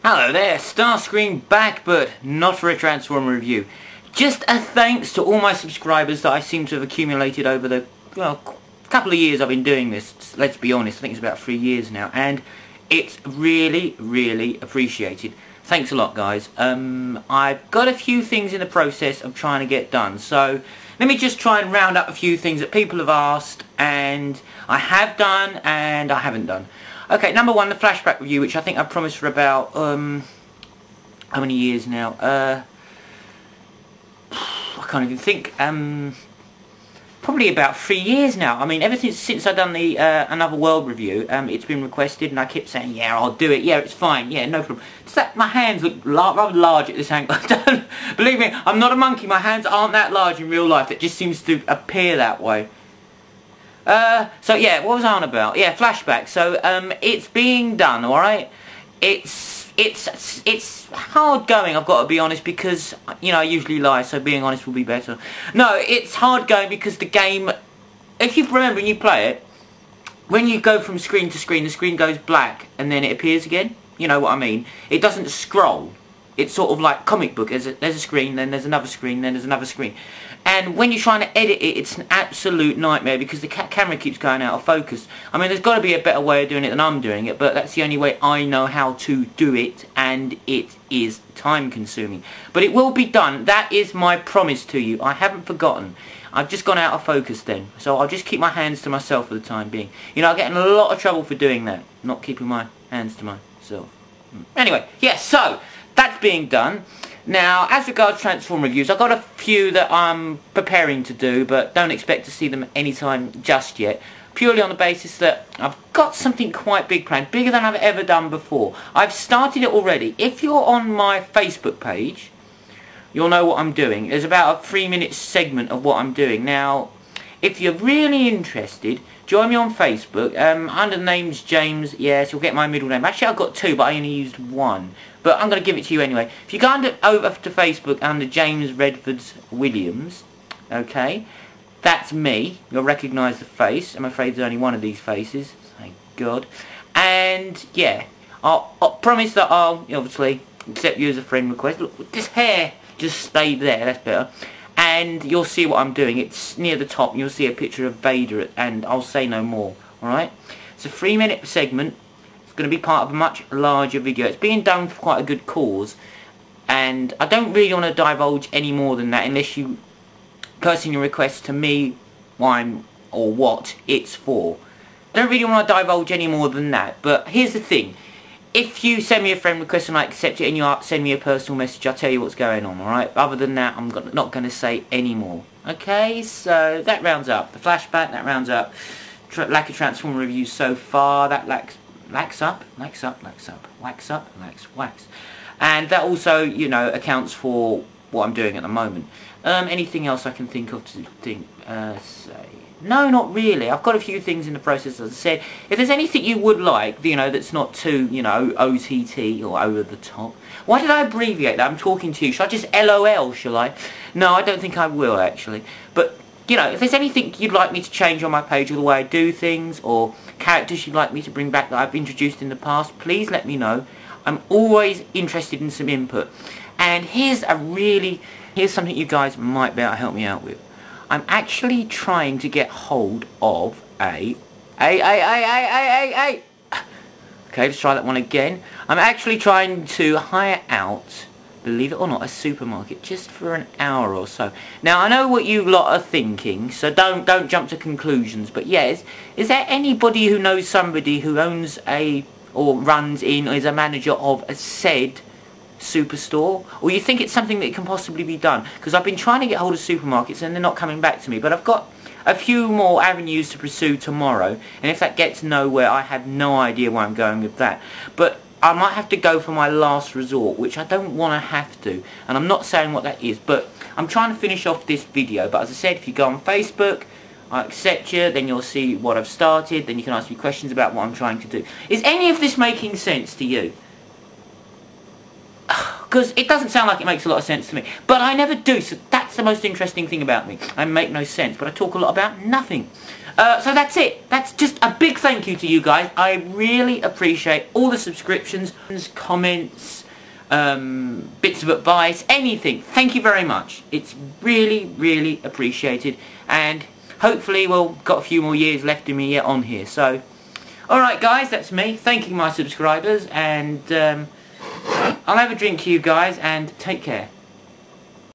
Hello there, Starscream back, but not for a Transformer review. Just a thanks to all my subscribers that I seem to have accumulated over the couple of years I've been doing this. Let's be honest, I think it's about 3 years now, and it's really appreciated. Thanks a lot, guys. I've got a few things in the process of trying to get done, so let me just try and round up a few things that people have asked, and I have done and I haven't done. Okay, number one, the flashback review, which I think I promised for about, how many years now? I can't even think, probably about 3 years now. I mean, ever since I've done the Another World review, it's been requested, and I kept saying, yeah, I'll do it, yeah, it's fine, yeah, no problem. Just that my hands look rather large at this angle. Believe me, I'm not a monkey, my hands aren't that large in real life, it just seems to appear that way. So yeah, what was I on about? Yeah, flashback. So it's being done, alright? It's hard going, I've got to be honest, because, you know, I usually lie, so being honest will be better. No, it's hard going because the game, if you remember when you play it, when you go from screen to screen, the screen goes black and then it appears again. You know what I mean? It doesn't scroll. It's sort of like comic book. There's a screen, then there's another screen, then there's another screen. And when you're trying to edit it, it's an absolute nightmare because the camera keeps going out of focus. I mean, there's got to be a better way of doing it than I'm doing it, but that's the only way I know how to do it, and it is time consuming. But it will be done. That is my promise to you. I haven't forgotten. I've just gone out of focus then, so I'll just keep my hands to myself for the time being. You know, I get in a lot of trouble for doing that, not keeping my hands to myself. Anyway, yes, so that's being done. Now, as regards Transform reviews, I've got a few that I'm preparing to do, but don't expect to see them anytime just yet. Purely on the basis that I've got something quite big planned, bigger than I've ever done before. I've started it already. If you're on my Facebook page, you'll know what I'm doing. There's about a 3-minute segment of what I'm doing. Now, if you're really interested, join me on Facebook. Under the name's James. Yes, you'll get my middle name. Actually, I've got 2, but I only used 1. But I'm going to give it to you anyway. If you go over to Facebook under James Redfords Williams, okay, that's me. You'll recognise the face. I'm afraid there's only one of these faces. Thank God. And yeah, I'll promise that I'll obviously accept you as a friend request. Look, this hair just stayed there. That's better. And you'll see what I'm doing. It's near the top. You'll see a picture of Vader, and I'll say no more. Alright? It's a 3-minute segment. It's going to be part of a much larger video. It's being done for quite a good cause, and I don't really want to divulge any more than that unless you personally request to me why or what it's for. I don't really want to divulge any more than that, but here's the thing. If you send me a friend request and I accept it and you send me a personal message, I'll tell you what's going on, alright? Other than that, I'm not going to say any more. Okay, so that rounds up. The flashback, that rounds up. Lack of Transformer reviews so far, that wax. And that also, you know, accounts for what I'm doing at the moment. Anything else I can think of to say? No, not really. I've got a few things in the process, as I said. If there's anything you would like, you know, that's not too, you know, OTT or over the top. Why did I abbreviate that? I'm talking to you. Should I just LOL, shall I? No, I don't think I will, actually. But, you know, if there's anything you'd like me to change on my page or the way I do things, or characters you'd like me to bring back that I've introduced in the past, please let me know. I'm always interested in some input. And here's something you guys might be able to help me out with. I'm actually trying to get hold of okay, let's try that one again. I'm actually trying to hire out, believe it or not, a supermarket just for an hour or so. Now, I know what you lot are thinking, so don't jump to conclusions, but yes, is there anybody who knows somebody who owns or runs in, or is a manager of a said superstore, or you think it's something that can possibly be done? Because I've been trying to get hold of supermarkets and they're not coming back to me, but I've got a few more avenues to pursue tomorrow, and if that gets nowhere, I have no idea where I'm going with that. But I might have to go for my last resort, which I don't want to have to, and I'm not saying what that is, but I'm trying to finish off this video. But as I said, if you go on Facebook, I accept you, then you'll see what I've started, then you can ask me questions about what I'm trying to do. Is any of this making sense to you? Because it doesn't sound like it makes a lot of sense to me, but I never do, so that's That's the most interesting thing about me. I make no sense, but I talk a lot about nothing. So that's it. That's just a big thank you to you guys. I really appreciate all the subscriptions, comments, bits of advice, anything. Thank you very much. It's really, really appreciated. And hopefully we've got a few more years left in me yet on here. So, alright guys, that's me. Thanking my subscribers. And I'll have a drink to you guys and take care.